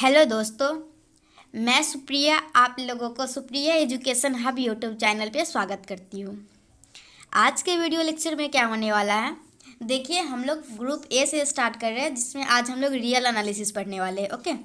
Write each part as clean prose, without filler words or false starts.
Hello दोस्तों, मैं सुप्रिया आप लोगों को Supriya education hub YouTube channel पे स्वागत करती हूँ। आज के वीडियो लेक्चर में क्या होने वाला है, देखिए हम लोग ग्रुप ए से स्टार्ट कर रहे हैं, जिसमें आज हम लोग रियल एनालिसिस पढ़ने वाले हैं। ओके,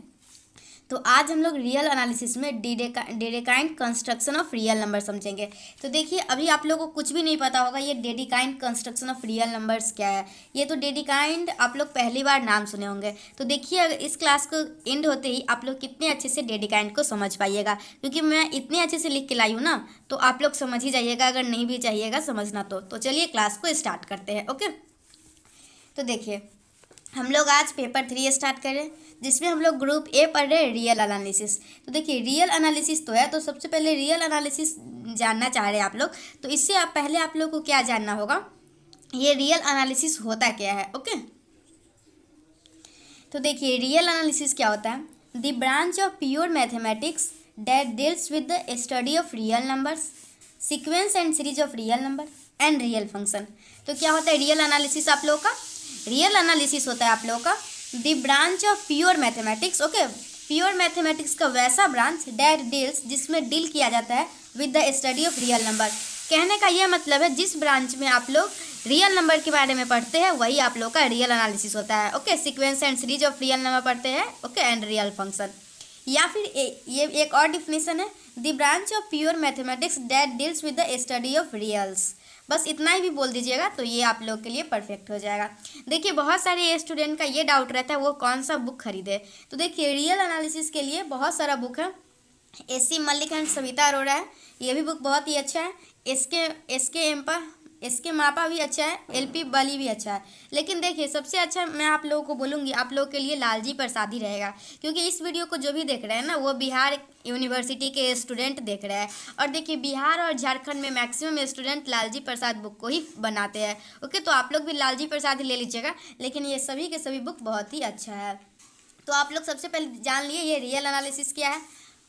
तो आज हम लोग रियल एनालिसिस में डेडेकाइंड कंस्ट्रक्शन ऑफ रियल नंबर समझेंगे। तो देखिए अभी आप लोगों को कुछ भी नहीं पता होगा ये डेडेकाइंड कंस्ट्रक्शन ऑफ रियल नंबर्स क्या है। ये तो डेडेकाइंड आप लोग पहली बार नाम सुने होंगे। तो देखिए अगर इस क्लास को एंड होते ही आप लोग कितने अच्छे से डेडेकाइंड को समझ पाइएगा, क्योंकि मैं इतने अच्छे से लिख के लाई हूँ ना, तो आप लोग समझ ही जाइएगा। अगर नहीं भी चाहिएगा समझना तो चलिए क्लास को स्टार्ट करते हैं। ओके, तो देखिए हम लोग आज पेपर 3 स्टार्ट कर रहे हैं, जिसमें हम लोग ग्रुप ए पढ़ रहे हैं रियल एनालिसिस। तो देखिए रियल एनालिसिस तो है, तो सबसे पहले रियल एनालिसिस जानना चाह रहे हैं आप लोग। तो इससे पहले आप लोग को क्या जानना होगा, ये रियल एनालिसिस होता क्या है। ओके, तो देखिए रियल एनालिसिस क्या होता है, the branch of pure mathematics that deals with the study of real numbers, sequence and series of real number and real function. तो क्या होता है रियल एनालिसिस आप लोगों का, रियल एनालिसिस होता है आप लोगों का the branch of pure mathematics. Okay, pure mathematics का वैसा ब्रांच दैट डील्स जिसमें डील किया जाता है with the study of real number. कहने का यह मतलब है जिस ब्रांच में आप लोग रियल नंबर के बारे में पढ़ते हैं वही आप लोग का रियल एनालिसिस होता है। Okay, sequence and series of real number पढ़ते हैं। Okay, and real function. या फिर ये एक और डिफिनेशन है, the branch of pure mathematics that deals with the study of reals. बस इतना ही भी बोल दीजिएगा तो ये आप लोग के लिए परफेक्ट हो जाएगा। देखिए बहुत सारे स्टूडेंट का ये डाउट रहता है वो कौन सा बुक खरीदे। तो देखिए रियल एनालिसिस के लिए बहुत सारा बुक है। एस.सी. मलिक एंड सविता अरोड़ा है, ये भी बुक बहुत ही अच्छा है। एस के मापा भी अच्छा है, एल.पी. बली भी अच्छा है। लेकिन देखिए सबसे अच्छा मैं आप लोगों को बोलूँगी, आप लोगों के लिए लालजी प्रसाद ही रहेगा, क्योंकि इस वीडियो को जो भी देख रहे हैं ना वो बिहार यूनिवर्सिटी के स्टूडेंट देख रहे हैं। और देखिए बिहार और झारखंड में मैक्सिमम स्टूडेंट लालजी प्रसाद बुक को ही बनाते हैं। ओके, तो आप लोग भी लालजी प्रसाद ही ले लीजिएगा, लेकिन ये सभी के सभी बुक बहुत ही अच्छा है। तो आप लोग सबसे पहले जान लिए ये रियल एनालिसिस क्या है।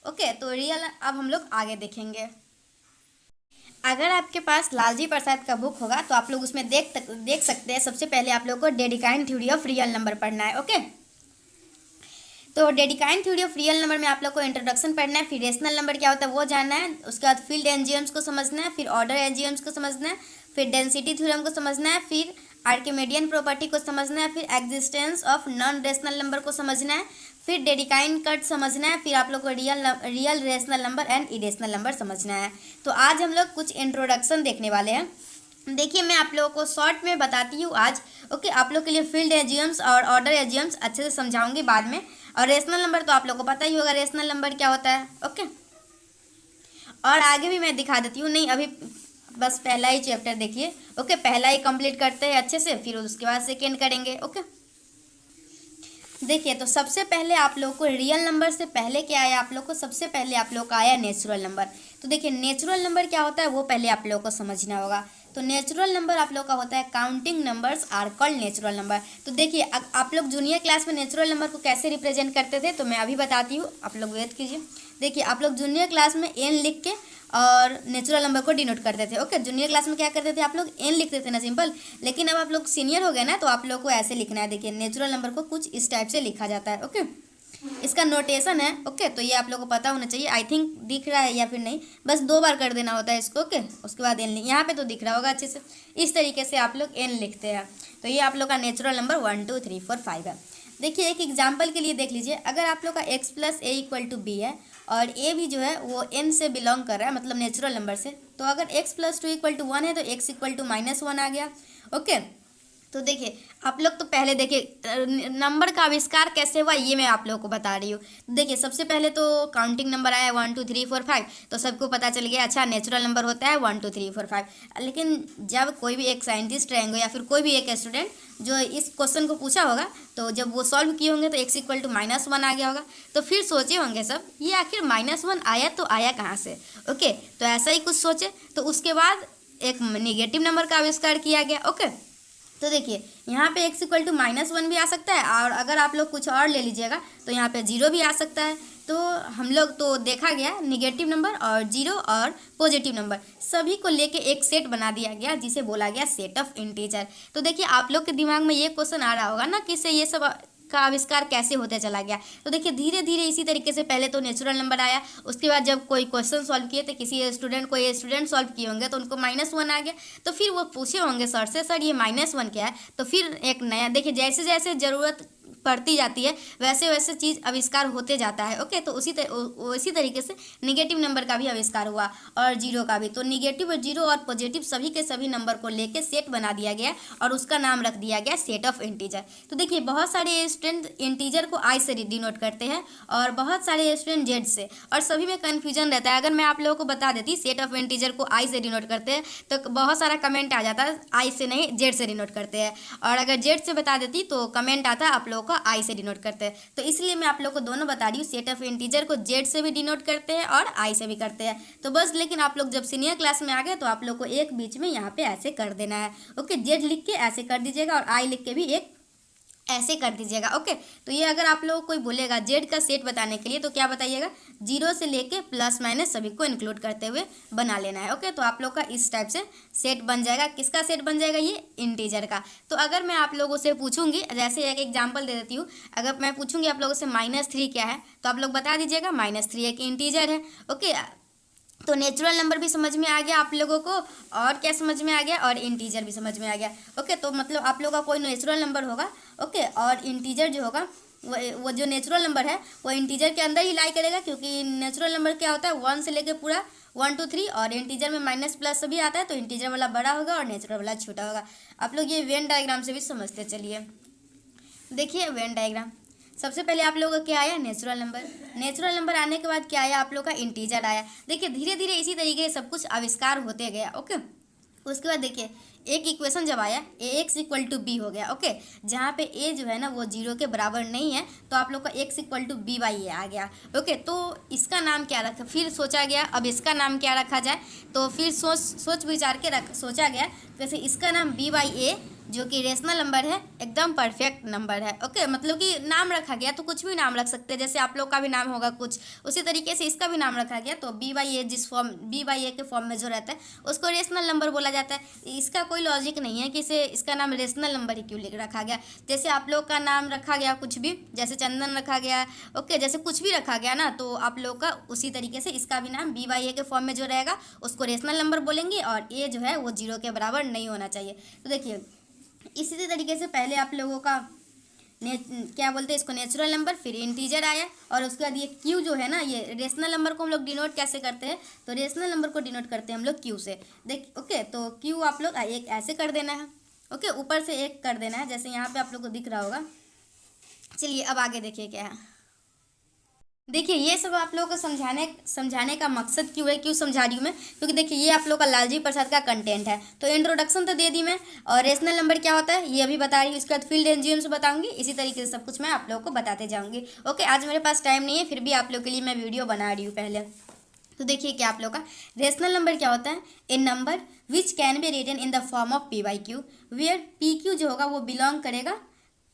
ओके, तो रियल अब हम लोग आगे देखेंगे। अगर आपके पास लालजी प्रसाद का बुक होगा तो आप लोग उसमें देख सकते हैं। सबसे पहले आप लोग को डेडेकाइंड थ्योरी ऑफ रियल नंबर पढ़ना है। ओके, तो डेडेकाइंड थ्योरी ऑफ रियल नंबर में आप लोग को इंट्रोडक्शन पढ़ना है, फिर रेशनल नंबर क्या होता है वो जानना है, उसके बाद फील्ड एनजीएम्स को समझना है, फिर ऑर्डर एनजीएम्स को समझना है, फिर डेंसिटी थ्योरम को समझना है, फिर आर्किमिडियन प्रॉपर्टी को समझना है, फिर existence of non rational number को समझना है, फिर डेडेकाइंड कट समझना है, फिर आप लोग को real rational number and irrational number समझना है। तो आज हम लोग कुछ इंट्रोडक्शन देखने वाले हैं। देखिए मैं आप लोगों को शॉर्ट में बताती हूँ आज। ओके, आप लोग के लिए फील्ड एजियम्स और ऑर्डर एजियम्स अच्छे से समझाऊंगी बाद में। और रेशनल नंबर तो आप लोग को पता ही होगा रेशनल नंबर क्या होता है। ओके, और आगे भी मैं दिखा देती हूँ, नहीं अभी बस पहला ही चैप्टर देखिए। ओके, पहला ही कंप्लीट करते हैं अच्छे से, फिर उसके बाद सेकेंड करेंगे। ओके, देखिए तो सबसे पहले आप लोग को रियल नंबर से पहले क्या आया, आप लोग को सबसे पहले आप लोग का आया नेचुरल नंबर। तो देखिए नेचुरल नंबर क्या होता है वो पहले आप लोग को समझना होगा। तो नेचुरल नंबर आप लोग का होता है counting numbers are called natural number. तो देखिए आप लोग जूनियर क्लास में नेचुरल नंबर को कैसे रिप्रेजेंट करते थे तो मैं अभी बताती हूँ, आप लोग वेट कीजिए। देखिए आप लोग जूनियर क्लास में एन लिख के और नेचुरल नंबर को डिनोट करते थे। ओके, जूनियर क्लास में क्या करते थे आप लोग एन लिखते थे ना, सिंपल। लेकिन अब आप लोग सीनियर हो गए ना तो आप लोग को ऐसे लिखना है। देखिए नेचुरल नंबर को कुछ इस टाइप से लिखा जाता है। ओके, इसका नोटेशन है। ओके, तो ये आप लोग को पता होना चाहिए। आई थिंक दिख रहा है या फिर नहीं, बस 2 बार कर देना होता है इसको। ओके, उसके बाद एन यहाँ पे तो दिख रहा होगा अच्छे से। इस तरीके से आप लोग एन लिखते हैं। तो ये आप लोग का नेचुरल नंबर 1 2 3 4 5 है। देखिए एक एग्जाम्पल के लिए देख लीजिए, अगर आप लोग का x + a = b है और a भी जो है वो n से बिलोंग कर रहा है, मतलब नेचुरल नंबर से। तो अगर x + 2 = 1 है तो x = -1 आ गया। ओके, तो देखिए आप लोग तो पहले देखिए नंबर का आविष्कार कैसे हुआ ये मैं आप लोगों को बता रही हूँ। देखिए सबसे पहले तो काउंटिंग नंबर आया 1 2 3 4 5, तो सबको पता चल गया अच्छा नेचुरल नंबर होता है 1 2 3 4 5। लेकिन जब कोई भी एक साइंटिस्ट रहेंगे या फिर कोई भी एक स्टूडेंट जो इस क्वेश्चन को पूछा होगा, तो जब वो सॉल्व किए होंगे तो x = -1 आ गया होगा। तो फिर सोचे होंगे सब ये आखिर -1 आया तो आया कहाँ से। ओके, तो ऐसा ही कुछ सोचे, तो उसके बाद एक निगेटिव नंबर का आविष्कार किया गया। ओके, तो देखिए यहाँ पे x = -1 भी आ सकता है, और अगर आप लोग कुछ और ले लीजिएगा तो यहाँ पे 0 भी आ सकता है। तो हम लोग तो देखा गया निगेटिव नंबर और 0 और पॉजिटिव नंबर सभी को लेके एक सेट बना दिया गया जिसे बोला गया सेट ऑफ इंटीजर। तो देखिए आप लोग के दिमाग में ये क्वेश्चन आ रहा होगा ना कि से ये सब का आविष्कार कैसे होता चला गया। तो देखिए धीरे धीरे इसी तरीके से पहले तो नेचुरल नंबर आया, उसके बाद जब कोई क्वेश्चन सॉल्व किए तो किसी स्टूडेंट को, ये स्टूडेंट सॉल्व किए होंगे तो उनको -1 आ गया। तो फिर वो पूछे होंगे सर से, सर ये -1 क्या है। तो फिर एक नया, देखिए जैसे जैसे ज़रूरत पड़ती जाती है वैसे वैसे चीज़ आविष्कार होते जाता है। ओके, तो उसी तरीके से निगेटिव नंबर का भी आविष्कार हुआ और जीरो का भी। तो निगेटिव और जीरो और पॉजिटिव सभी के सभी नंबर को लेके सेट बना दिया गया और उसका नाम रख दिया गया सेट ऑफ इंटीजर। तो देखिए बहुत सारे स्टूडेंट इंटीजर को आई से डिनोट करते हैं और बहुत सारे स्टूडेंट जेड से, और सभी में कन्फ्यूजन रहता है। अगर मैं आप लोगों को बता देती सेट ऑफ इंटीजर को आई से डिनोट करते हैं तो बहुत सारा कमेंट आ जाता है आई से नहीं जेड से डिनोट करते हैं, और अगर जेड से बता देती तो कमेंट आता आप लोगों को आई से डिनोट करते हैं। तो इसलिए मैं आप लोग को दोनों बता रही हूँ, सेट ऑफ इंटीजर को जेड से भी डिनोट करते हैं और आई से भी करते हैं। तो बस लेकिन आप लोग जब सीनियर क्लास में आ गए तो आप लोग को एक बीच में यहाँ पे ऐसे कर देना है। ओके, जेड लिख के ऐसे कर दीजिएगा और आई लिख के भी एक ऐसे कर दीजिएगा। ओके, तो ये अगर आप लोग कोई बोलेगा जेड का सेट बताने के लिए तो क्या बताइएगा, 0 से लेके प्लस माइनस सभी को इंक्लूड करते हुए बना लेना है। ओके, तो आप लोग का इस टाइप से सेट बन जाएगा। किसका सेट बन जाएगा, ये इंटीजर का। तो अगर मैं आप लोगों से पूछूंगी, जैसे एक एग्जाम्पल दे देती हूँ, अगर मैं पूछूंगी आप लोगों से -3 क्या है तो आप लोग बता दीजिएगा -3 एक इंटीजर है। ओके, तो नेचुरल नंबर भी समझ में आ गया आप लोगों को, और क्या समझ में आ गया, और इंटीजर भी समझ में आ गया। ओके, तो मतलब आप लोगों का कोई नेचुरल नंबर होगा, ओके, और इंटीजर जो होगा वो जो नेचुरल नंबर है वो इंटीजर के अंदर ही लाई करेगा, क्योंकि नेचुरल नंबर क्या होता है 1 से लेके पूरा 1 2 3, और इंटीजर में माइनस प्लस सभी आता है। तो इंटीजर वाला बड़ा होगा और नेचुरल वाला छोटा होगा। आप लोग ये वेन डायग्राम से भी समझते चलिए। देखिए वेन डायग्राम, सबसे पहले आप लोगों का क्या आया, नेचुरल नंबर। नेचुरल नंबर आने के बाद क्या आया, आप लोग का इंटीजर आया। देखिए धीरे धीरे इसी तरीके से सब कुछ आविष्कार होते गया। ओके, उसके बाद देखिए एक इक्वेशन जब आया ax = b हो गया। ओके, जहाँ पे a जो है ना वो 0 के बराबर नहीं है तो आप लोग का x = b/a आ गया। ओके, तो इसका नाम क्या रखा, फिर सोचा गया अब इसका नाम क्या रखा जाए। तो फिर सोच विचार के सोचा गया जैसे इसका नाम b/a जो कि रेशनल नंबर है, एकदम परफेक्ट नंबर है। ओके, मतलब कि नाम रखा गया तो कुछ भी नाम रख सकते हैं, जैसे आप लोग का भी नाम होगा कुछ, उसी तरीके से इसका भी नाम रखा गया। तो b/a जिस फॉर्म b/a के फॉर्म में जो रहता है उसको रेशनल नंबर बोला जाता है। इसका कोई लॉजिक नहीं है कि इसका नाम रेशनल नंबर ही क्यों लिख रखा गया। जैसे आप लोग का नाम रखा गया कुछ भी, जैसे चंदन रखा गया, ओके, जैसे कुछ भी रखा गया ना, तो आप लोग का उसी तरीके से इसका भी नाम b/a के फॉर्म में जो रहेगा उसको रेशनल नंबर बोलेंगे, और a जो है वो 0 के बराबर नहीं होना चाहिए। तो देखिए इसी तरीके से पहले आप लोगों का क्या बोलते हैं इसको, नेचुरल नंबर, फिर इंटीजर आया, और उसके बाद ये क्यू जो है ना, ये रेशनल नंबर को हम लोग डिनोट कैसे करते हैं, तो रेशनल नंबर को डिनोट करते हैं हम लोग क्यू से। देख ओके, तो क्यू आप लोग एक ऐसे कर देना है। ओके, ऊपर से एक कर देना है, जैसे यहाँ पे आप लोग को दिख रहा होगा। चलिए अब आगे देखिए क्या है। देखिए ये सब आप लोगों को समझाने का मकसद क्यों है, क्यों समझा रही हूँ मैं, क्योंकि देखिए ये आप लोग का लालजी प्रसाद का कंटेंट है। तो इंट्रोडक्शन तो दे दी मैं, और रेशनल नंबर क्या होता है ये अभी बता रही हूँ। इसके बाद फील्ड एंजियम से बताऊंगी, इसी तरीके से सब कुछ मैं आप लोगों को बताते जाऊँगी। ओके, आज मेरे पास टाइम नहीं है, फिर भी आप लोग के लिए मैं वीडियो बना रही हूँ पहले। तो देखिए क्या आप लोग का रेशनल नंबर क्या होता है, a number which can be written in the form of p/q, where pq जो होगा वो बिलोंग करेगा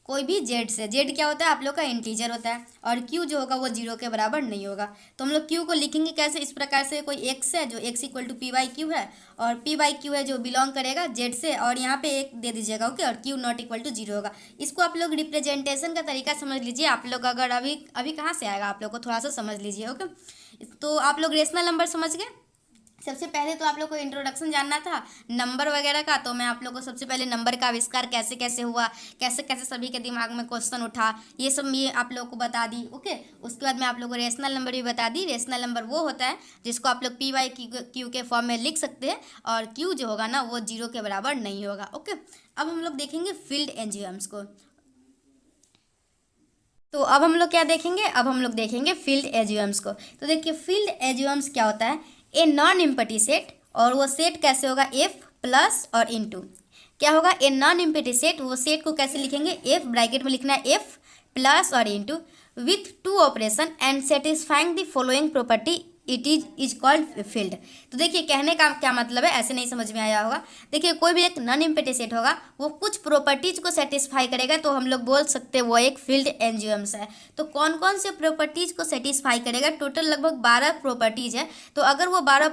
कोई भी जेड से। जेड क्या होता है आप लोग का इंटीजर होता है, और क्यू जो होगा वो 0 के बराबर नहीं होगा। तो हम लोग क्यू को लिखेंगे कैसे, इस प्रकार से, कोई एक्स है जो x = p/q है, और p/q है जो बिलोंग करेगा जेड से, और यहाँ पे एक दे दीजिएगा। ओके, और q ≠ 0 होगा। इसको आप लोग रिप्रेजेंटेशन का तरीका समझ लीजिए। आप लोग अगर अभी कहाँ से आएगा, आप लोग को थोड़ा सा समझ लीजिए। ओके, तो आप लोग रेशनल नंबर समझ गए। सबसे पहले तो आप लोग को इंट्रोडक्शन जानना था नंबर वगैरह का, तो मैं आप लोग को सबसे पहले नंबर का आविष्कार कैसे कैसे हुआ, कैसे कैसे सभी के दिमाग में क्वेश्चन उठा, ये सब ये आप लोग को बता दी। ओके, उसके बाद मैं आप लोग को रेशनल नंबर भी बता दी। रेशनल नंबर वो होता है जिसको आप लोग p/q के फॉर्म में लिख सकते हैं, और q जो होगा ना वो 0 के बराबर नहीं होगा। ओके, अब हम लोग देखेंगे फील्ड एंजियम्स को। तो अब हम लोग क्या देखेंगे, अब हम लोग देखेंगे फील्ड एंजियम्स को। तो देखिए फील्ड एंजियम्स क्या होता है, ए नॉन एम्प्टी सेट, और वो सेट कैसे होगा, f प्लस और इनटू क्या होगा, ए नॉन एम्प्टी सेट, वो सेट को कैसे लिखेंगे, f ब्रैकेट में लिखना है f प्लस और into with 2 operation and satisfying the following property it is called field. तो देखिए कहने का क्या मतलब है, ऐसे नहीं समझ में आया होगा। देखिए कोई भी एक नॉन एम्प्टी सेट होगा, वो कुछ प्रॉपर्टीज को सेटिस्फाई करेगा, तो हम लोग बोल सकते हैं वो एक फील्ड एनजीओम्स है। तो कौन कौन से प्रॉपर्टीज को सेटिस्फाई करेगा, टोटल लगभग 12 प्रॉपर्टीज है। तो अगर वो 12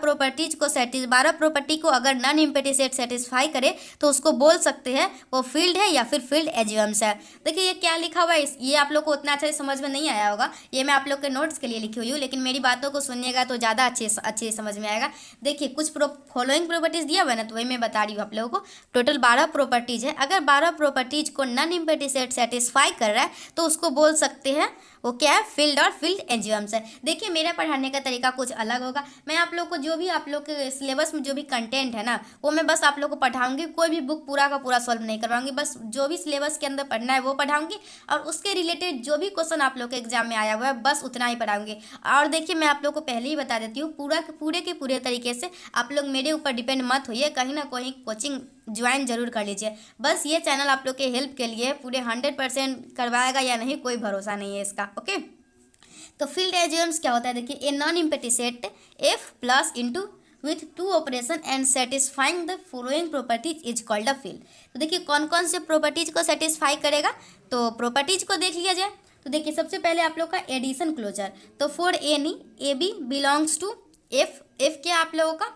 प्रॉपर्टी को अगर नॉन एम्प्टी सेट सेटिस्फाई करे तो उसको बोल सकते हैं वो फील्ड है या फिर फील्ड एनजीओम्स है। देखिए ये क्या लिखा हुआ है, ये आप लोग को उतना अच्छा समझ में नहीं आया होगा, ये मैं आप लोग के नोट्स के लिए लिखी हुई हूँ, लेकिन मेरी बातों को सुनिएगा तो ज़्यादा अच्छे समझ में आएगा। देखिए कुछ फॉलोइंग प्रॉपर्टीज दिया हुआ है ना, तो वही मैं बता रही हूँ आप लोगों को। टोटल 12 प्रॉपर्टीज है, अगर 12 प्रॉपर्टीज को नॉन एम्प्टी सेट सेटिस्फाई कर रहा है तो उसको बोल सकते हैं वो क्या है, फील्ड और फील्ड एनजीओम्स है। देखिए मेरा पढ़ाने का तरीका कुछ अलग होगा, मैं आप लोग को जो भी आप लोग के सिलेबस में जो भी कंटेंट है ना, वो मैं बस आप लोग को पढ़ाऊंगी, कोई भी बुक पूरा का पूरा सॉल्व नहीं करवाऊंगी, बस जो भी सिलेबस के अंदर पढ़ना है वो पढ़ाऊंगी, और उसके रिलेटेड जो भी क्वेश्चन आप लोग के एग्जाम में आया हुआ है बस उतना ही पढ़ाऊंगी। और देखिए मैं आप लोग को पहले ही बता देती हूँ, पूरे के पूरे तरीके से आप लोग मेरे ऊपर डिपेंड मत होइए, कहीं ना कहीं कोचिंग ज्वाइन जरूर कर लीजिए। बस ये चैनल आप लोग के हेल्प के लिए, पूरे 100% करवाएगा या नहीं कोई भरोसा नहीं है इसका। ओके, तो फील्ड एनजीओम्स क्या होता है, देखिए a non empty set F plus into with 2 operation and satisfying the following properties is called a field. तो देखिए कौन कौन से प्रॉपर्टीज को सेटिस्फाई करेगा, तो प्रॉपर्टीज को देख लिया जाए। तो देखिए सबसे पहले आप लोग का एडिशन क्लोजर, तो for any a b belongs to F, F क्या आप लोगों का,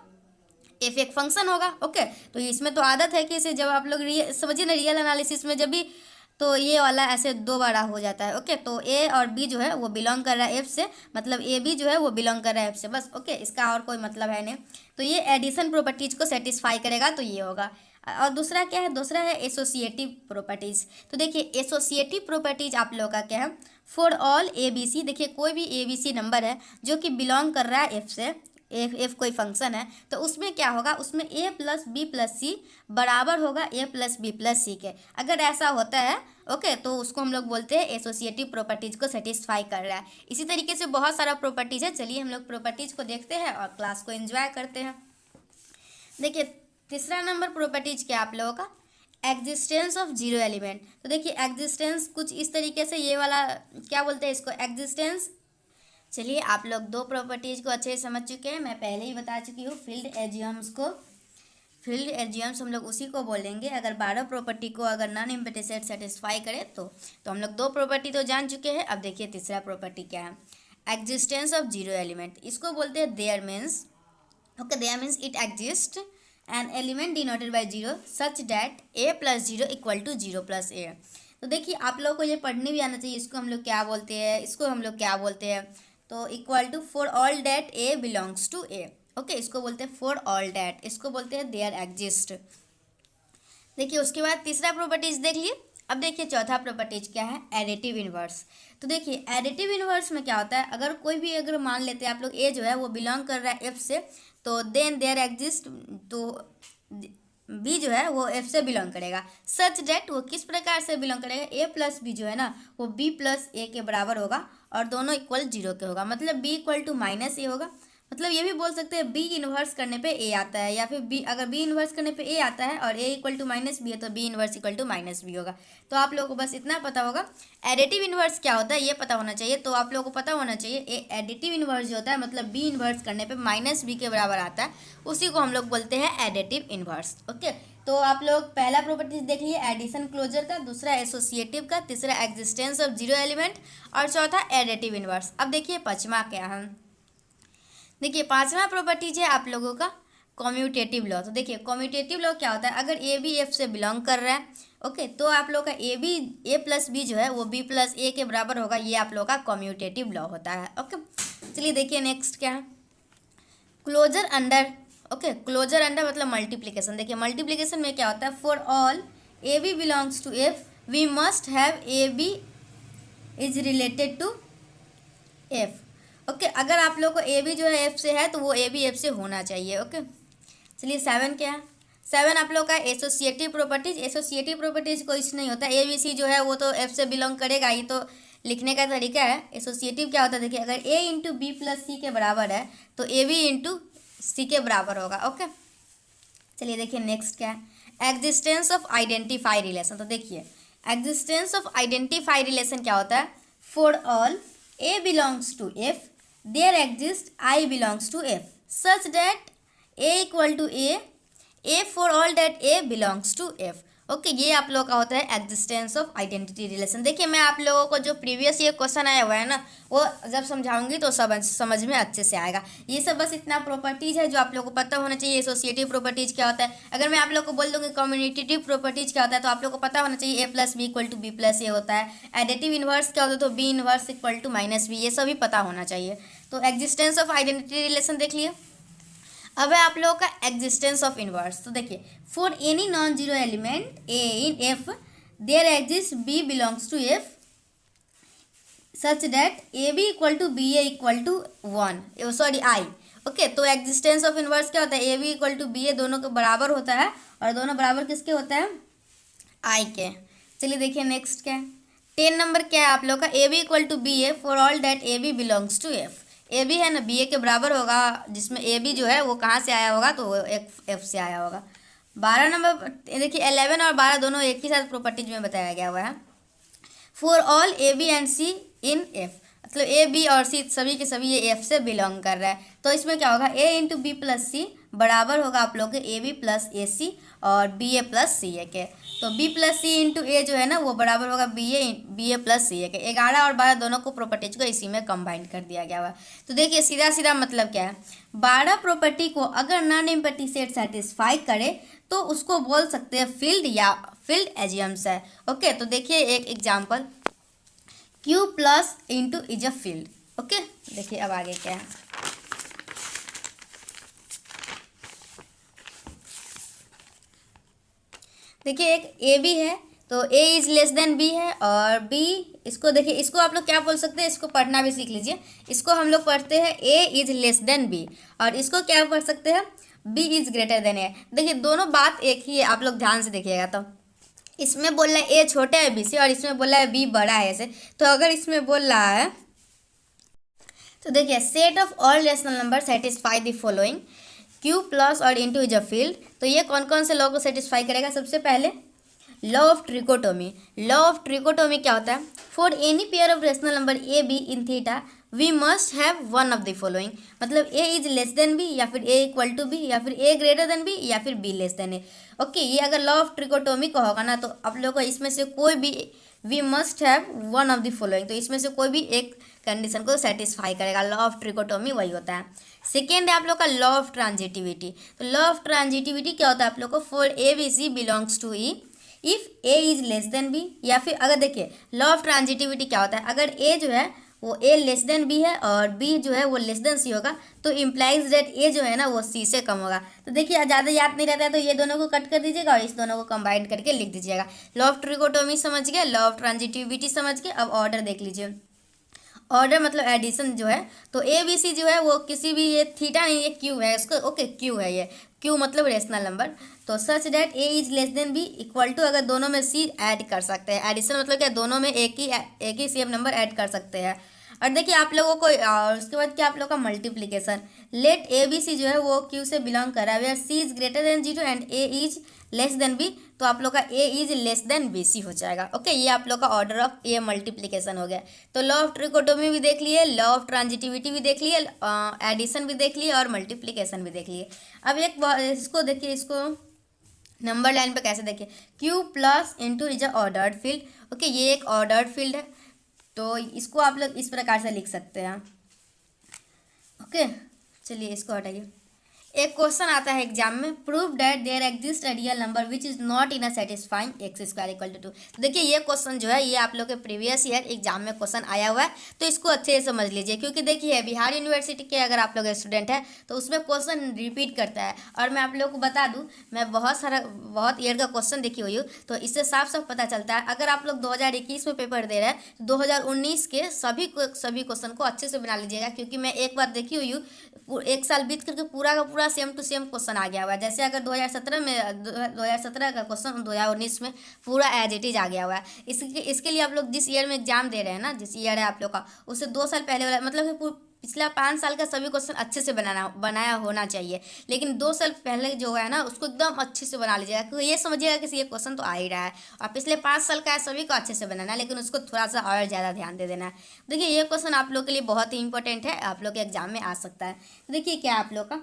एफ एक फंक्शन होगा। ओके, तो इसमें तो आदत है कि इसे जब आप लोग समझिए ना रियल एनालिसिस में जब भी, तो ये वाला ऐसे दो बार हो जाता है। ओके, तो ए और बी जो है वो बिलोंग कर रहा है एफ से, मतलब ए बी जो है वो बिलोंग कर रहा है एफ से, बस। ओके, इसका और कोई मतलब है नहीं। तो ये एडिशन प्रॉपर्टीज को सेटिस्फाई करेगा, तो ये होगा। और दूसरा क्या है, दूसरा है एसोसिएटिव प्रॉपर्टीज। तो देखिए एसोसिएटिव प्रॉपर्टीज आप लोगों का क्या है, for all a b c, देखिए कोई भी ए बी सी नंबर है जो कि बिलोंग कर रहा है एफ से, एफ कोई फंक्शन है, तो उसमें क्या होगा, उसमें ए प्लस बी प्लस सी बराबर होगा ए प्लस बी प्लस सी के। अगर ऐसा होता है ओके, तो उसको हम लोग बोलते हैं एसोसिएटिव प्रॉपर्टीज को सेटिस्फाई कर रहा है। इसी तरीके से बहुत सारा प्रॉपर्टीज है, चलिए हम लोग प्रॉपर्टीज को देखते हैं और क्लास को एंजॉय करते हैं। देखिए तीसरा नंबर प्रॉपर्टीज क्या आप लोगों का, एग्जिस्टेंस ऑफ जीरो एलिमेंट। तो देखिए एग्जिस्टेंस कुछ इस तरीके से, ये वाला क्या बोलते हैं इसको, एग्जिस्टेंस। चलिए आप लोग दो प्रॉपर्टीज को अच्छे से समझ चुके हैं, मैं पहले ही बता चुकी हूँ। फील्ड एनजीओम्स को, फील्ड एनजीओम्स हम लोग उसी को बोलेंगे अगर 12 प्रॉपर्टी को अगर नॉन एम्प्टी सेट सेटिस्फाई करे तो हम लोग दो प्रॉपर्टी तो जान चुके हैं। अब देखिए तीसरा प्रॉपर्टी क्या है, एग्जिस्टेंस ऑफ जीरो एलिमेंट। इसको बोलते हैं there means, okay, there means it exist an element denoted by zero such that a plus zero equal to zero plus a. तो देखिए आप लोग को ये पढ़ने भी आना चाहिए, इसको हम लोग क्या बोलते हैं, इसको हम लोग क्या बोलते हैं, तो equal to for all that a belongs to A. Okay, इसको बोलते हैं फॉर ऑल डैट, इसको बोलते हैं देयर एग्जिस्ट। देखिए उसके बाद तीसरा प्रॉपर्टीज देख लिए। अब देखिए चौथा प्रॉपर्टीज क्या है, एडिटिव इनवर्स। तो देखिए एडिटिव इनवर्स में क्या होता है, अगर कोई भी अगर मान लेते हैं आप लोग ए जो है वो बिलोंग कर रहा है एफ से, तो देन देयर एग्जिस्ट, तो बी जो है वो एफ से बिलोंग करेगा, सच डैट वो किस प्रकार से बिलोंग करेगा, ए प्लस बी जो है ना वो बी प्लस ए के बराबर होगा और दोनों इक्वल जीरो के होगा, मतलब बी इक्वल टू माइनस ए होगा। मतलब ये भी बोल सकते हैं बी इन्वर्स करने पे ए आता है, या फिर बी अगर बी इन्वर्स करने पे ए आता है और a equal to minus b है तो b inverse equal to minus b होगा। तो आप लोगों को बस इतना पता होगा, एडिटिव इन्वर्स क्या होता है ये पता होना चाहिए। तो आप लोगों को पता होना चाहिए एडिटिव इन्वर्स जो होता है मतलब बी इन्वर्स करने पे माइनस बी के बराबर आता है, उसी को हम लोग बोलते हैं एडिटिव इन्वर्स। ओके, तो आप लोग पहला प्रॉपर्टीज देख लिए एडिशन क्लोजर का, दूसरा एसोसिएटिव का, तीसरा एग्जिस्टेंस ऑफ जीरो एलिमेंट और चौथा एडिटिव इन्वर्स। अब देखिए पाँचवा क्या है, देखिए पांचवा प्रॉपर्टीज है आप लोगों का कम्यूटेटिव लॉ। तो देखिए कम्यूटेटिव लॉ क्या होता है, अगर ए बी एफ से बिलोंग कर रहा है ओके, तो आप लोग का ए प्लस बी जो है वो बी प्लस ए के बराबर होगा, ये आप लोग का कम्यूटेटिव लॉ होता है। ओके, चलिए देखिए नेक्स्ट क्या है, closure under. Okay, closure under मतलब मल्टीप्लीकेशन। देखिए मल्टीप्लीकेशन में क्या होता है, for all a b belongs to F we must have a b is related to F. Okay, अगर आप लोग को ए बी जो है एफ से है तो वो ए बी एफ से होना चाहिए। ओके, चलिए 7 क्या है, 7 आप लोग का एसोसिएटिव प्रॉपर्टीज। एसोसिएटिव प्रॉपर्टीज कुछ नहीं होता, ए बी सी जो है वो तो एफ से बिलोंग करेगा, ये तो लिखने का तरीका है। एसोसिएटिव क्या होता है, देखिए अगर ए इंटू बी प्लस सी के बराबर है तो ए बी इंटू सी के बराबर होगा। ओके, चलिए देखिए नेक्स्ट क्या है, एग्जिस्टेंस ऑफ आइडेंटिफाई रिलेशन। तो देखिए एग्जिस्टेंस ऑफ आइडेंटिफाई रिलेशन क्या होता है, for all a belongs to F there exist I belongs to F such that a equal to a for all that a belongs to F. Okay, ये आप लोगों का होता है एग्जिस्टेंस ऑफ आइडेंटिटी रिलेशन। देखिए मैं आप लोगों को जो प्रीवियस ये क्वेश्चन आया हुआ है ना, वो जब समझाऊंगी तो समझ में अच्छे से आएगा। ये सब बस इतना प्रॉपर्टीज है जो आप लोगों को पता होना चाहिए। एसोसिएटिव प्रॉपर्टीज क्या होता है, अगर मैं आप लोग को बोल दूंगी कम्युनिटेटिव प्रॉपर्टीज क्या होता है, तो आप लोग को पता होना चाहिए a plus b equal to b plus a होता है। एडिटिव इन्वर्स क्या होता है, तो b inverse equal to minus b, ये सभी पता होना चाहिए। तो एग्जिस्टेंस ऑफ आइडेंटिटी रिलेशन देख लिए। अब है आप लोगों का एग्जिस्टेंस ऑफ इनवर्स। तो देखिए for any non zero element a in F there exist b belongs to F such that a b equal to b a equal to 1 sorry I. Okay, तो एग्जिस्टेंस ऑफ इनवर्स क्या होता है, a b equal to b a दोनों के बराबर होता है, और दोनों बराबर किसके होता है, आई के। चलिए देखिए नेक्स्ट क्या है, 10 नंबर क्या है आप लोग का, a b equal to b a for all that a b belongs to F. A b है ना बी ए के बराबर होगा, जिसमें ए बी जो है वो कहाँ से आया होगा, तो वो एफ से आया होगा। 12 नंबर देखिए 11 और 12 दोनों एक ही साथ प्रॉपर्टीज में बताया गया हुआ है। For all a b and c in F, मतलब ए बी और सी सभी के सभी ये एफ से बिलोंग कर रहा है। तो इसमें क्या होगा, ए इंटू बी प्लस सी बराबर होगा आप लोग के ए बी प्लस ए सी और बी ए प्लस सी ए के। तो बी प्लस सी इंटू ए जो है ना वो बराबर होगा बी ए प्लस सी ए के। 11 और 12 दोनों को प्रॉपर्टीज को इसी में कंबाइन कर दिया गया हुआ है। तो देखिए सीधा सीधा मतलब क्या है, 12 प्रॉपर्टी को अगर नॉन एम्प्टी सेट सेटिस्फाई करे तो उसको बोल सकते हैं फील्ड या फील्ड एजियम्स है। ओके, तो देखिए एक example, Q plus into is a field. Okay, देखिए अब आगे क्या है, देखिए एक ए बी है, तो ए इज लेस देन बी है, और बी इसको देखिए, इसको आप लोग क्या बोल सकते हैं, इसको पढ़ना भी सीख लीजिए। इसको हम लोग पढ़ते हैं ए इज लेस देन बी, और इसको क्या पढ़ सकते हैं, बी इज ग्रेटर देन ए। देखिए दोनों बात एक ही है, आप लोग ध्यान से देखिएगा। तो इसमें बोल रहा है ए छोटा है बी से, और इसमें बोल रहा है बी बड़ा है ऐसे। तो अगर इसमें बोल रहा है, तो देखिए set of all rational number satisfy the following Q plus और इंटू इज अ फील्ड। तो ये कौन कौन से लॉ को सेटिस्फाई करेगा, सबसे पहले law of trichotomy. Law of trichotomy क्या होता है, for any pair of rational number a b in theta we must have one of the following, मतलब a is less than b, या फिर ए इक्वल टू बी, या फिर ए greater than b, या फिर be less than A. Okay, ये अगर law of trichotomy का होगा ना, तो आप लोग को इसमें से कोई भी we must have one of the following, तो इसमें से कोई भी एक कंडीशन को सेटिस्फाई करेगा। लॉ ऑफ ट्रिकोटोमी वही होता है। सेकेंड है आप लोग का लॉ ऑफ ट्रांजिटिविटी। तो लॉ ऑफ ट्रांजिटिविटी क्या होता है आप लोग को, for a b c belongs to E if a is less than b, या फिर अगर देखिए लॉ ऑफ ट्रांजिटिविटी क्या होता है, अगर ए जो है वो ए लेस देन बी है और बी जो है वो लेस देन सी होगा, तो इम्प्लाइज दैट ए जो है ना वो सी से कम होगा। तो देखिए ज़्यादा याद नहीं रहता है, तो ये दोनों को कट कर दीजिएगा और इस दोनों को कंबाइन करके लिख दीजिएगा। लॉ ऑफ ट्रिकोटोमी समझ गए, लॉ ऑफ ट्रांजिटिविटी समझ गए। अब ऑर्डर देख लीजिए, ऑर्डर मतलब एडिशन जो है, तो ए बी सी जो है वो किसी भी, ये थीटा नहीं, ये क्यू है इसको। ओके, क्यू है ये, क्यू मतलब रेशनल नंबर। तो such that a is less than b equal to, अगर दोनों में सी ऐड कर सकते हैं, एडिशन मतलब क्या, दोनों में एक ही सेम नंबर ऐड कर सकते हैं। और देखिए आप लोगों को, और उसके बाद क्या आप लोगों का multiplication, let a b c जो है वो क्यू से बिलोंग कर रहा है, where c is greater than zero and a is less than b, तो आप लोग का a is less than b c हो जाएगा। ओके, ये आप लोग का ऑर्डर ऑफ ए मल्टीप्लीकेशन हो गया। तो लॉ ऑफ ट्रिकोटोमी भी देख लिए, लॉ ऑफ ट्रांजिटिविटी भी देख लिए, एडिशन भी देख लिए, और मल्टीप्लीकेशन भी देख लिए। अब एक इसको देखिए, इसको नंबर लाइन पे कैसे देखिए, Q plus into is a ordered field. Okay, ये एक ऑर्डर्ड फील्ड है, तो इसको आप लोग इस प्रकार से लिख सकते हैं। ओके, चलिए इसको हटाइए। एक क्वेश्चन आता है एग्जाम में, prove that there exist a real number which is not in a satisfying x square equal to 2। तो देखिए ये क्वेश्चन जो है ये आप लोग के प्रीवियस ईयर एग्जाम में क्वेश्चन आया हुआ है, तो इसको अच्छे से समझ लीजिए। क्योंकि देखिए बिहार यूनिवर्सिटी के अगर आप लोग स्टूडेंट हैं तो उसमें क्वेश्चन रिपीट करता है। और मैं आप लोग को बता दूँ, मैं बहुत ईयर का क्वेश्चन देखी हुई हूँ, तो इससे साफ साफ पता चलता है अगर आप लोग 2021 में पेपर दे रहे हैं तो 2019 के सभी क्वेश्चन को अच्छे से बना लीजिएगा। क्योंकि मैं एक बार देखी हुई हूँ, एक साल बीत करके पूरा का पूरा सेम टू सेम क्वेश्चन आ गया हुआ है। जैसे अगर 2017 का क्वेश्चन 2019 में पूरा एज इट इज आ गया हुआ है। इसके लिए आप लोग जिस ईयर में एग्जाम दे रहे हैं ना, जिस ईयर है आप लोग का, उससे 2 साल पहले वाला, मतलब पिछला 5 साल का सभी क्वेश्चन अच्छे से बनाया होना चाहिए, लेकिन 2 साल पहले जो है ना उसको एकदम अच्छे से बना लीजिएगा, क्योंकि ये समझिएगा कि ये क्वेश्चन तो आ ही रहा है, और पिछले 5 साल का है सभी को अच्छे से बनाना है, लेकिन उसको थोड़ा सा और ज़्यादा ध्यान दे देना है। देखिए ये क्वेश्चन आप लोग के लिए बहुत ही इंपॉर्टेंट है, आप लोग के एग्जाम में आ सकता है। देखिए क्या आप लोग का,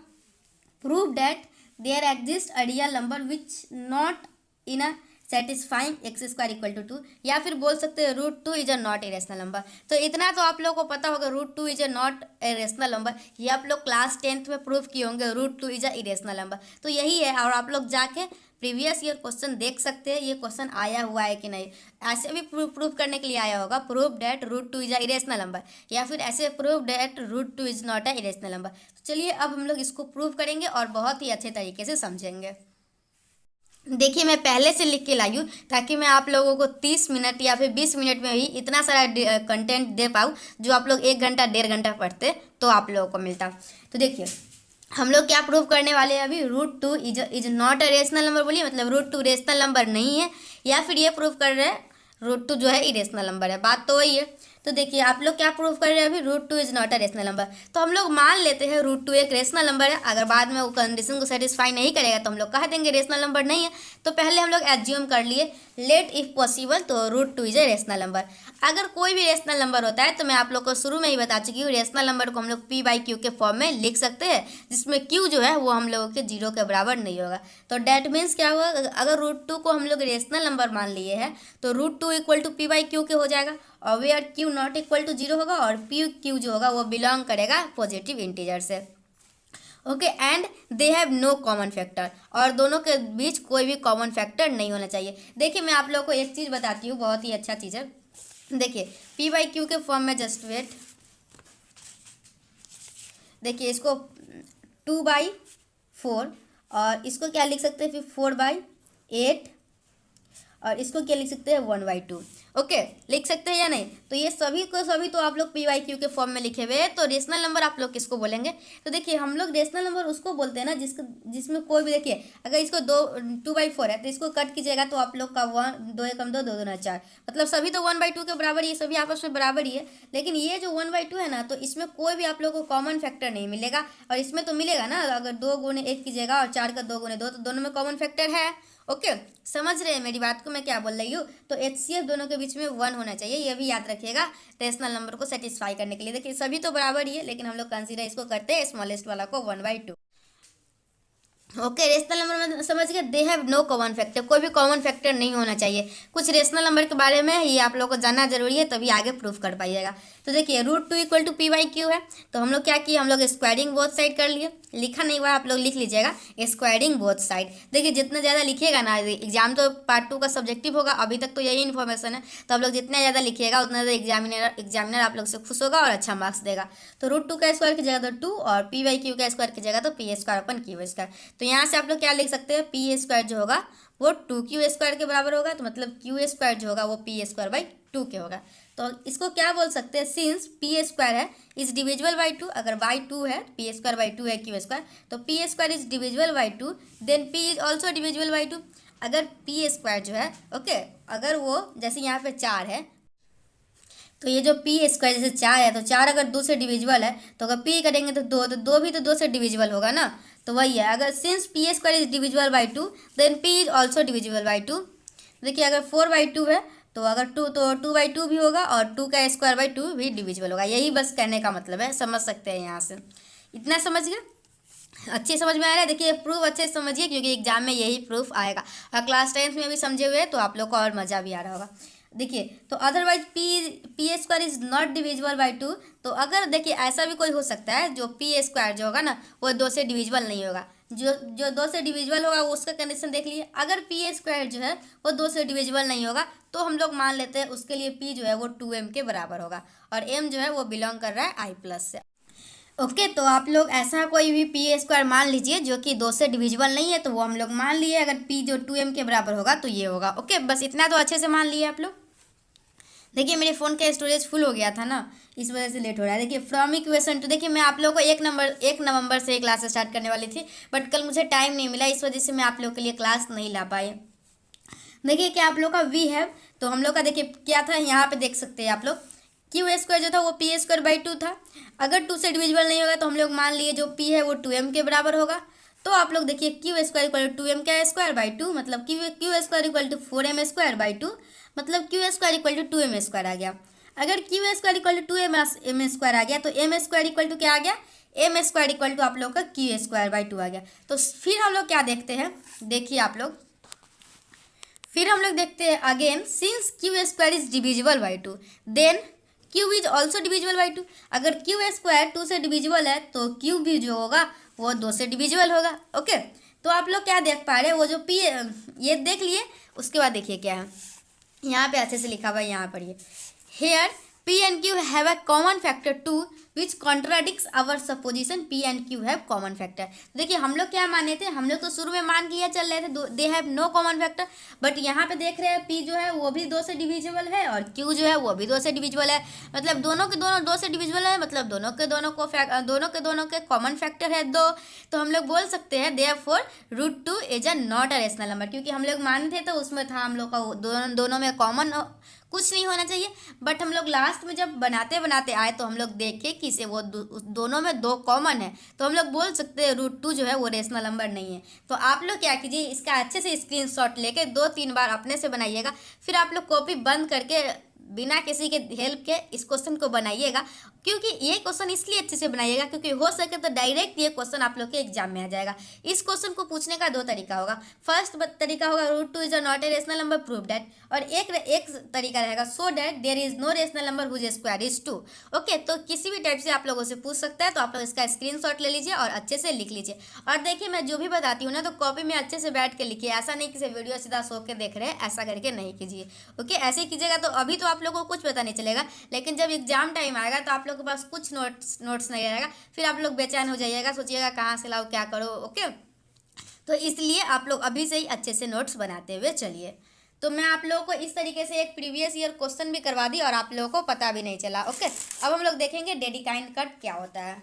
prove that there exist a real number which not in a satisfying x square equal to 2, या फिर बोल सकते हैं root 2 is a not a rational number. तो इतना तो आप लोगों को पता होगा, root 2 is a not a rational number, ये आप लोग क्लास 10th में प्रूव किए होंगे, root 2 is a irrational number. तो यही है, और आप लोग जाके प्रीवियस ईयर क्वेश्चन देख सकते हैं, ये क्वेश्चन आया हुआ है कि नहीं। ऐसे भी प्रूव करने के लिए आया होगा, prove that root 2 is a irrational number, या फिर ऐसे prove that root 2 is not a irrational number. तो चलिए अब हम लोग इसको प्रूव करेंगे और बहुत ही अच्छे तरीके से समझेंगे। देखिए मैं पहले से लिख के लाई हूँ, ताकि मैं आप लोगों को 30 मिनट या फिर 20 मिनट में ही इतना सारा कंटेंट दे पाऊँ, जो आप लोग 1 घंटा 1.5 घंटा पढ़ते तो आप लोगों को मिलता। तो देखिए हम लोग क्या प्रूव करने वाले हैं अभी, root 2 is not a rational number. बोलिए मतलब रूट 2 रेशनल नंबर नहीं है, या फिर ये प्रूव कर रहे हैं रूट 2 जो है इरेशनल नंबर है, बात तो वही है। तो देखिए आप लोग क्या प्रूव कर रहे हैं अभी, root 2 is not a rational number. तो हम लोग मान लेते हैं रूट 2 एक रेशनल नंबर है, अगर बाद में वो कंडीशन को सेटिस्फाई नहीं करेगा तो हम लोग कह देंगे रेशनल नंबर नहीं है। तो पहले हम लोग एज्यूम कर लिए लेट इफ पॉसिबल, तो root 2 is a rational number. अगर कोई भी रेशनल नंबर होता है तो मैं आप लोग को शुरू में ही बता चुकी हूँ, रेशनल नंबर को हम लोग p/q के फॉर्म में लिख सकते हैं, जिसमें q जो है वो हम लोगों के 0 के बराबर नहीं होगा। तो डैट मीन्स क्या हुआ, अगर रूट 2 को हम लोग रेशनल नंबर मान लिए हैं तो रूट 2 इक्वल टू p/q के हो जाएगा, और where q not equal to 0 होगा, और q जो होगा वो बिलोंग करेगा पॉजिटिव इंटीजर से। Okay, and they have no common factor, और दोनों के बीच कोई भी कॉमन फैक्टर नहीं होना चाहिए। देखिए मैं आप लोगों को एक चीज़ बताती हूँ, बहुत ही अच्छा चीज़ है। देखिए p/q के फॉर्म में, जस्ट वेट, देखिए इसको 2/4, और इसको क्या लिख सकते हैं फिर 4/8, और इसको क्या लिख सकते हैं 1/2। ओके लिख सकते हैं या नहीं। तो ये सभी को सभी तो आप लोग p/q के फॉर्म में लिखे हुए हैं। तो रेशनल नंबर आप लोग किसको बोलेंगे, तो देखिए हम लोग रेशनल नंबर उसको बोलते हैं ना जिसमें कोई भी, देखिए अगर इसको 2/4 है तो इसको कट कीजिएगा तो आप लोग का 1 2 एकम 2 2 दूना 4, मतलब सभी तो 1/2 के बराबर, ये सभी आपस में बराबर ही है। लेकिन ये जो 1/2 है ना, तो इसमें कोई भी आप लोग को कॉमन फैक्टर नहीं मिलेगा, और इसमें तो मिलेगा ना, अगर 2 गुणे 1 कीजिएगा और 4 का 2 गुणे 2, तो दोनों में कॉमन फैक्टर है। ओके समझ रहे हैं मेरी बात को मैं क्या बोल रही हूँ। तो HCF दोनों के बीच में 1 होना चाहिए, ये भी याद रखिएगा रेशनल नंबर को सेटिस्फाई करने के लिए। देखिए सभी तो बराबर ही है, लेकिन हम लोग कंसीडर इसको करते हैं स्मॉलेस्ट वाला को 1/2। ओके रेशनल नंबर में समझ गए, they have no common factor, कोई भी कॉमन फैक्टर नहीं होना चाहिए। कुछ रेशनल नंबर के बारे में ये आप लोग को जानना जरूरी है, तभी आगे प्रूफ कर पाइएगा। तो देखिए रूट 2 इक्वल टू p/q है, तो हम लोग क्या किए, हम लोग स्क्वायरिंग बोथ साइड कर लिए। लिखा नहीं हुआ आप लोग लिख लीजिएगा, स्क्वायरिंग बोथ साइड। देखिए जितना ज़्यादा लिखिएगा ना, एग्जाम तो पार्ट 2 का सब्जेक्टिव होगा, अभी तक तो यही इन्फॉर्मेशन है, तो आप लोग जितना ज़्यादा लिखिएगा उतना ज़्यादा एग्जामिनर आप लोग से खुश होगा और अच्छा मार्क्स देगा। तो रूट 2 का स्क्वायर की जगह तो 2, और p/q का स्क्वायर की जगह तो p² तो यहाँ से आप लोग क्या लिख सकते हैं, p² जो होगा वो 2q² के बराबर होगा, तो मतलब q² जो होगा वो p²/2 के होगा। तो इसको क्या बोल सकते हैं, सिंस p² है इज डिविजिबल बाई 2, अगर बाई 2 है p²/2 है q², तो p² is divisible by 2, then p is also divisible by 2। अगर p² जो है, ओके, अगर वो जैसे यहाँ पे 4 है, तो ये जो p² जैसे 4 है, तो 4 अगर 2 से डिविजिबल है, तो अगर p करेंगे तो 2, तो 2 भी तो 2 से डिविजिबल होगा ना। तो वही है, अगर since p² is divisible by 2, then p is also divisible by 2। देखिए अगर 4/2 है, तो अगर 2 तो 2/2 भी होगा, और 2 का स्क्वायर/2 भी डिविजिबल होगा। यही बस कहने का मतलब है, समझ सकते हैं यहाँ से। इतना समझ गए, अच्छे समझ में आ रहा है। देखिए प्रूफ अच्छे से समझिए, क्योंकि एग्जाम में यही प्रूफ आएगा, और क्लास 10th में भी समझे हुए तो आप लोग को और मज़ा भी आ रहा होगा। देखिए तो otherwise p² is not divisible by 2, तो अगर देखिए ऐसा भी कोई हो सकता है जो p² जो होगा ना वो 2 से डिविजिबल नहीं होगा, जो 2 से डिविजिबल होगा उसका कंडीशन देख लिए। अगर p² जो है वो 2 से डिविजिबल नहीं होगा, तो हम लोग मान लेते हैं उसके लिए p जो है वो 2m के बराबर होगा, और m जो है वो बिलोंग कर रहा है i+ से। ओके तो आप लोग ऐसा कोई भी p² मान लीजिए जो कि 2 से डिविजिबल नहीं है, तो वो हम लोग मान लिए। अगर p जो 2m के बराबर होगा तो ये होगा। ओके बस इतना तो अच्छे से मान लिए आप लोग। देखिए मेरे फ़ोन का स्टोरेज फुल हो गया था ना, इस वजह से लेट हो रहा है। देखिए फ्रॉम इक्वेशन टू, देखिए मैं आप लोगों को 1 नवंबर से क्लास स्टार्ट करने वाली थी, बट कल मुझे टाइम नहीं मिला, इस वजह से मैं आप लोगों के लिए क्लास नहीं ला पाई। देखिए क्या आप लोग का वी हैव, तो हम लोग का देखिए क्या था, यहाँ पे देख सकते हैं आप लोग, क्यू स्क्वायर जो था वो पी स्क्वायर बाई 2 था। अगर 2 से डिविजिबल नहीं होगा तो हम लोग मान लिए जो पी है वो 2m के बराबर होगा। तो आप लोग देखिए Q square equal to 2m का स्क्वायर बाई 2, मतलब Q square equal to 4m square by 2, मतलब Q square equal to 2m square आ गया। अगर Q square equal to 2m square आ गया तो एम स्क्वायर इक्वल टू क्या आ गया, एम स्क्वायर इक्वल टू आप लोग का क्यू स्क्वायर बाई 2 आ गया। तो फिर हम लोग क्या देखते हैं, देखिए आप लोग, फिर हम लोग देखते हैं again, since q square is divisible by 2 then q is also divisible by 2। अगर क्यू स्क्वायर 2 से डिविजिबल है तो क्यू भी जो होगा वो 2 से डिविजिबल होगा। ओके, तो आप लोग क्या देख पा रहे हैं, वो जो पी ये देख लिए। उसके बाद देखिए क्या है, यहाँ पे अच्छे से लिखा हुआ है, यहाँ पढ़िए, hair P and Q have a common factor 2 which contradicts our supposition P and Q have common factor। देखिए हम लोग क्या माने थे, हम लोग तो शुरू में मान के चल रहे थे they have no common factor, but यहाँ पे देख रहे हैं P जो है वो भी 2 से डिविजिबल है और Q जो है वो भी 2 से डिविजिबल है, मतलब दोनों के दोनों 2 से डिविजिबल है, मतलब दोनों के कॉमन फैक्टर है 2। तो हम लोग बोल सकते हैं therefore √2 is a not a rational number, क्योंकि हम लोग माने थे तो उसमें था हम लोग का दोनों में कॉमन कुछ नहीं होना चाहिए, बट हम लोग लास्ट में जब बनाते बनाते आए तो हम लोग देखे कि से वो दोनों में 2 कॉमन है, तो हम लोग बोल सकते हैं √2 जो है वो रेशनल नंबर नहीं है। तो आप लोग क्या कीजिए, इसका अच्छे से स्क्रीनशॉट लेके 2-3 बार अपने से बनाइएगा, फिर आप लोग कॉपी बंद करके बिना किसी के हेल्प के इस क्वेश्चन को बनाइएगा, क्योंकि ये क्वेश्चन इसलिए अच्छे से बनाइएगा क्योंकि हो सके तो डायरेक्ट ये क्वेश्चन आप लोग के एग्जाम में आ जाएगा। इस क्वेश्चन को पूछने का 2 तरीका होगा। फर्स्ट तरीका होगा √2 is not a rational number prove that, और एक तरीका रहेगा so that there is no rational number whose square is 2। Okay, तो किसी भी टाइप से आप लोगों से पूछ सकता है, तो आप लोग इसका स्क्रीनशॉट ले लीजिए और अच्छे से लिख लीजिए। और देखिए मैं जो भी बताती हूँ ना तो कॉपी में अच्छे से बैठ के लिखिए, ऐसा नहीं कि वीडियो सीधा सो के देख रहे हैं, ऐसा करके नहीं कीजिए। ओके, ऐसे कीजिएगा तो अभी तो आप लोगों को कुछ पता नहीं चलेगा, लेकिन जब एग्जाम टाइम आएगा तो आप लोग के पास कुछ नोट्स नहीं रहेगा, फिर आप लोग बेचैन हो जाइएगा, सोचिएगा कहाँ से लाओ क्या करो। ओके, तो इसलिए आप लोग अभी से ही अच्छे से नोट्स बनाते हुए चलिए। तो मैं आप लोगों को इस तरीके से एक प्रीवियस ईयर क्वेश्चन भी करवा दी और आप लोगों को पता भी नहीं चला। ओके, अब हम लोग देखेंगे डेडिकाइन कट क्या होता है।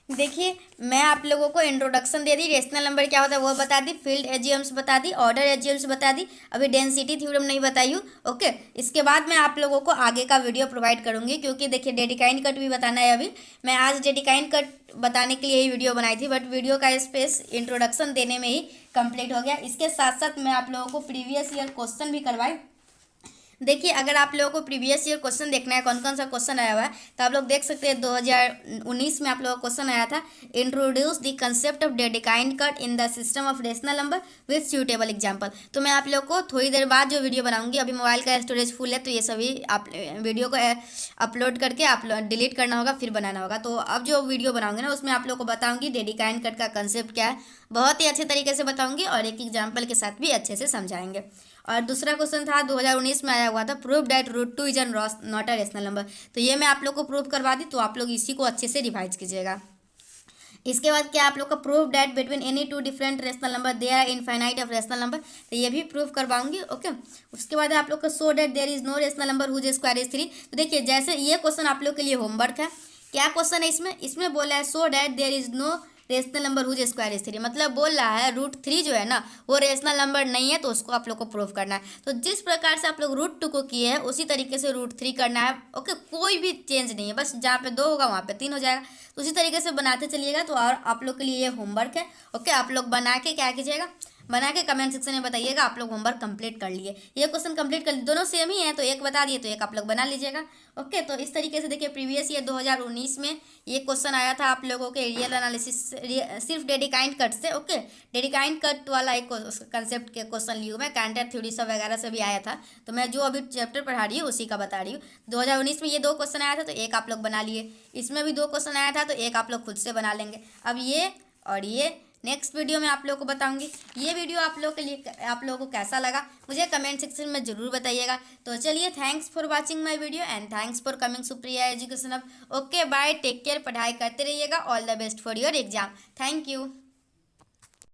देखिए मैं आप लोगों को इंट्रोडक्शन दे दी, रेशनल नंबर क्या होता है वो बता दी, फील्ड एजियम्स बता दी, ऑर्डर एजियम्स बता दी, अभी डेंसिटी थ्योरम नहीं बताई हूँ। ओके, इसके बाद मैं आप लोगों को आगे का वीडियो प्रोवाइड करूँगी, क्योंकि देखिए डेडिकाइन कट भी बताना है। अभी मैं आज डेडिकाइन कट बताने के लिए ही वीडियो बनाई थी, बट वीडियो का स्पेस इंट्रोडक्शन देने में ही कंप्लीट हो गया। इसके साथ साथ मैं आप लोगों को प्रीवियस ईयर क्वेश्चन भी करवाई। देखिए अगर आप लोगों को प्रीवियस ईयर क्वेश्चन देखना है कौन कौन सा क्वेश्चन आया हुआ है, तो आप लोग देख सकते हैं 2019 में आप लोगों का क्वेश्चन आया था, introduce the concept of Dedekind cut in the system of rational number with suitable example. तो मैं आप लोग को थोड़ी देर बाद जो वीडियो बनाऊंगी, अभी मोबाइल का स्टोरेज फुल है तो ये सभी आप वीडियो को अपलोड करके आप डिलीट करना होगा, फिर बनाना होगा। तो अब जो वीडियो बनाऊंगी ना उसमें आप लोग को बताऊँगी डेडिकाइन कट का कंसेप्ट क्या है, बहुत ही अच्छे तरीके से बताऊँगी और एक एग्जाम्पल के साथ भी अच्छे से समझाएंगे। और दूसरा क्वेश्चन था 2019 में आया हुआ था, prove that √2 is not a rational number. तो ये मैं आप लोग को प्रूव करवा दी, तो आप लोग इसी को अच्छे से रिवाइज कीजिएगा। इसके बाद क्या आप लोग का prove that between any 2 different rational number there are infinite of rational number, तो ये भी प्रूव करवाऊंगी। ओके, उसके बाद आप लोग का so that there is no rational number whose square is 3। तो देखिए जैसे ये क्वेश्चन आप लोग के लिए होमवर्क है। क्या क्वेश्चन है इसमें बोला है so that there is no rational number whose square is 3, मतलब बोल रहा है √3 जो है ना वो रेशनल नंबर नहीं है, तो उसको आप लोग को प्रूव करना है। तो जिस प्रकार से आप लोग √2 को किए हैं उसी तरीके से √3 करना है। ओके, कोई भी चेंज नहीं है, बस जहाँ पे 2 होगा वहाँ पे 3 हो जाएगा, तो उसी तरीके से बनाते चलिएगा। तो और आप लोग के लिए ये होमवर्क है। ओके, आप लोग बना के क्या कीजिएगा, बना के कमेंट सेक्शन में बताइएगा आप लोग होमवर्क कंप्लीट कर लिए, ये क्वेश्चन कंप्लीट कर लिए, दोनों सेम ही है तो एक बता दिए तो एक आप लोग बना लीजिएगा। ओके, तो इस तरीके से देखिए प्रीवियस ईयर 2019 में ये क्वेश्चन आया था आप लोगों के रियल एनालिसिस सिर्फ डेडिकाइन कट से। ओके, डेडिकाइन कट वाला एक कंसेप्ट के क्वेश्चन लिया मैं, कैंटर थ्योरी सब वगैरह से भी आया था, तो मैं जो अभी चैप्टर पढ़ा रही हूँ उसी का बता रही हूँ। 2019 में ये 2 क्वेश्चन आया था तो एक आप लोग बना लिए, इसमें भी 2 क्वेश्चन आया था तो एक आप लोग खुद से बना लेंगे। अब ये और ये नेक्स्ट वीडियो में आप लोगों को बताऊंगी। ये वीडियो आप लोगों के लिए आप लोगों को कैसा लगा मुझे कमेंट सेक्शन में ज़रूर बताइएगा। तो चलिए, thanks for watching my video and thanks for coming Supriya education अब। ओके बाय, टेक केयर, पढ़ाई करते रहिएगा, all the best for your exam. Thank you.